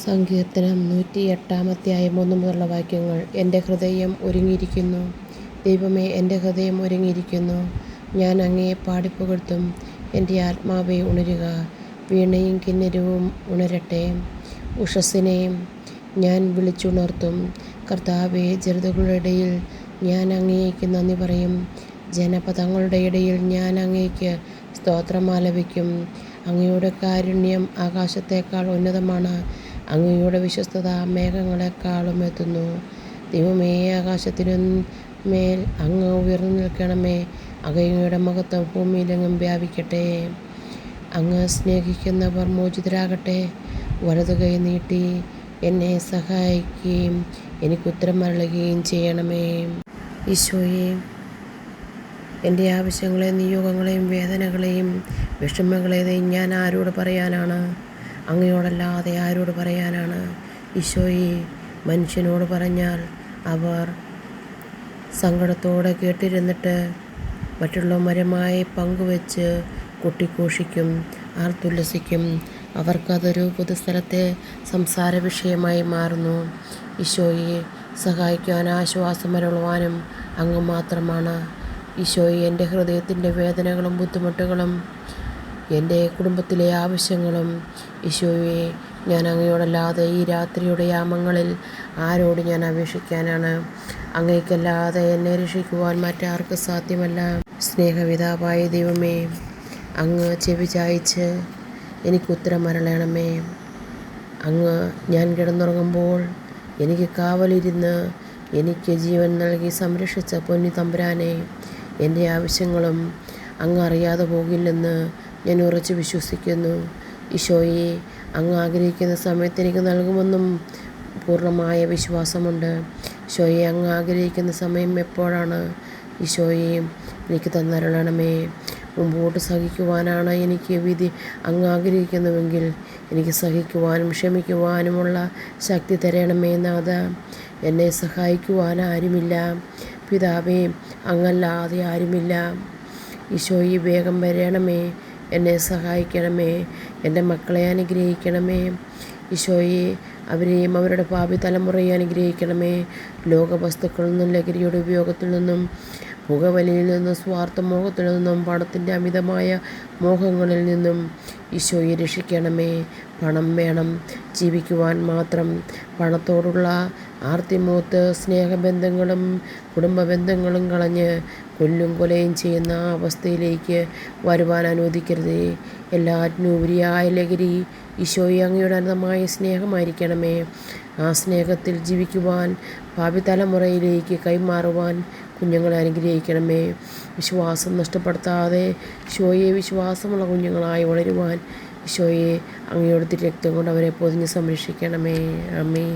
സങ്കീർത്തനം 108 1 മുതലുള്ള വാക്യങ്ങൾ. എൻ്റെ ഹൃദയം ഒരുങ്ങിയിരിക്കുന്നു. ദൈവമേ, എൻ്റെ ഹൃദയം ഒരുങ്ങിയിരിക്കുന്നു. ഞാൻ അങ്ങയെ പാടിപ്പുകഴ്ത്തും. എൻ്റെ ആത്മാവേ, ഉണരുക. വീണയും കിന്നരവും ഉണരട്ടെ. ഉഷസ്സിനെയും ഞാൻ വിളിച്ചുണർത്തും. കർത്താവേ, ജനതകളുടെ ഇടയിൽ ഞാൻ അങ്ങേക്ക് നന്ദി പറയും. ജനപദങ്ങളുടെ ഇടയിൽ ഞാൻ അങ്ങേക്ക് സ്തോത്രം ആലപിക്കും. അങ്ങയുടെ കാരുണ്യം ആകാശത്തേക്കാൾ ഉന്നതമാണ്. അങ്ങയുടെ വിശ്വസ്തത മേഘങ്ങളെക്കാളും എത്തുന്നു. ദൈവമേ, ആകാശത്തിനു മേൽ അങ്ങ് ഉയർന്നു നിൽക്കണമേ. അങ്ങയുടെ മഹത്വം ഭൂമിയിലെങ്ങും വ്യാപിക്കട്ടെ. അങ്ങ് സ്നേഹിക്കുന്നവർ മോചിതരാകട്ടെ. വലതുകൈ നീട്ടി എന്നെ സഹായിക്കുകയും എനിക്കുത്തരം അരുളുകയും ചെയ്യണമേ. ഈശോയെ, എൻ്റെ ആവശ്യങ്ങളെയും നിയോഗങ്ങളെയും വേദനകളെയും വിഷമങ്ങളെയും ഞാൻ ആരോട് പറയാനാണ്? അങ്ങയോടല്ലാതെ ആരോട് പറയാനാണ്? ഈശോയെ, മനുഷ്യനോട് പറഞ്ഞാൽ അവർ സങ്കടത്തോടെ കേട്ടിരുന്നിട്ട് മറ്റുള്ളവരുമായി പങ്കുവെച്ച് കൊട്ടിഘോഷിക്കും, ആർത്തുല്ലസിക്കും. അവർക്കതൊരു പൊതുസ്ഥലത്തെ സംസാര വിഷയമായി മാറുന്നു. ഈശോയെ, സഹായിക്കുവാനും ആശ്വാസമരുളുവാനും അങ്ങ് മാത്രമാണ്. ഈശോയെ, എൻ്റെ ഹൃദയത്തിൻ്റെ വേദനകളും ബുദ്ധിമുട്ടുകളും എൻ്റെ കുടുംബത്തിലെ ആവശ്യങ്ങളും ഈശോയെ, ഞാൻ അങ്ങയോടല്ലാതെ ഈ രാത്രിയുടെ യാമങ്ങളിൽ ആരോട് ഞാൻ അപേക്ഷിക്കാനാണ്? അങ്ങയ്ക്കല്ലാതെ എന്നെ രക്ഷിക്കുവാൻ മറ്റാർക്ക് സാധ്യമല്ല. സ്നേഹപിതാവായ ദൈവമേ, അങ്ങ് ചെവി ചായിച്ച് എനിക്കുത്തരം അരുളണമേ. അങ്ങ് ഞാൻ കിടന്നുറങ്ങുമ്പോൾ എനിക്ക് കാവലിരുന്ന് എനിക്ക് ജീവൻ നൽകി സംരക്ഷിച്ച പൊന്നു തമ്പുരാനെ, എൻ്റെ ആവശ്യങ്ങളും അങ്ങ് അറിയാതെ പോകില്ലെന്ന് ഞാൻ ഉറച്ചു വിശ്വസിക്കുന്നു. ഈശോയെ, അങ്ങ് ആഗ്രഹിക്കുന്ന സമയത്ത് എനിക്ക് നൽകുമെന്നും പൂർണ്ണമായ വിശ്വാസമുണ്ട്. ഈശോയെ, അങ്ങ് ആഗ്രഹിക്കുന്ന സമയം എപ്പോഴാണ്? ഈശോയെ, എനിക്ക് തന്നരുളണമേ. മുമ്പോട്ട് സഹിക്കുവാനാണ് എനിക്ക് വിധി. അങ്ങ് ആഗ്രഹിക്കുന്നുവെങ്കിൽ എനിക്ക് സഹിക്കുവാനും ക്ഷമിക്കുവാനുമുള്ള ശക്തി തരണമേ നാഥ. എന്നെ സഹായിക്കുവാൻ ആരുമില്ല. പിതാവേ, അങ്ങല്ലാതെ ആരുമില്ല. ഈശോയെ, വേഗം വരണമേ. എന്നെ സഹായിക്കണമേ. എൻ്റെ മക്കളെ അനുഗ്രഹിക്കണമേ. ഈശോയെ, അവരെയും അവരുടെ ഭാവി തലമുറയെ അനുഗ്രഹിക്കണമേ. ലോകവസ്തുക്കളിൽ നിന്നും ലഹരിയുടെ ഉപയോഗത്തിൽ നിന്നും പുകവലിയിൽ നിന്നും സ്വാർത്ഥ മോഹത്തിൽ നിന്നും പണത്തിൻ്റെ അമിതമായ മോഹങ്ങളിൽ നിന്നും ഈശോയെ രക്ഷിക്കണമേ. പണം വേണം, ജീവിക്കുവാൻ മാത്രം. പണത്തോടുള്ള ആർത്തിമൂത്ത് സ്നേഹബന്ധങ്ങളും കുടുംബ ബന്ധങ്ങളും കളഞ്ഞ് കൊല്ലും കൊലയും ചെയ്യുന്ന അവസ്ഥയിലേക്ക് വരുവാൻ അനുവദിക്കരുതേ. എല്ലാറ്റിനുപരിയായ ലഹരി ഈശോയെ, അങ്ങയുടെ അനന്തമായ സ്നേഹമായിരിക്കണമേ. ആ സ്നേഹത്തിൽ ജീവിക്കുവാൻ ഭാവി തലമുറയിലേക്ക് കൈമാറുവാൻ കുഞ്ഞുങ്ങളെ അനുഗ്രഹിക്കണമേ. വിശ്വാസം നഷ്ടപ്പെടുത്താതെ ഈശോയെ, വിശ്വാസമുള്ള കുഞ്ഞുങ്ങളായി വളരുവാൻ ഈശോയെ, അങ്ങയുടെ രക്തം കൊണ്ട് അവരെ പൊതിഞ്ഞ് സംരക്ഷിക്കണമേ. ആമേൻ.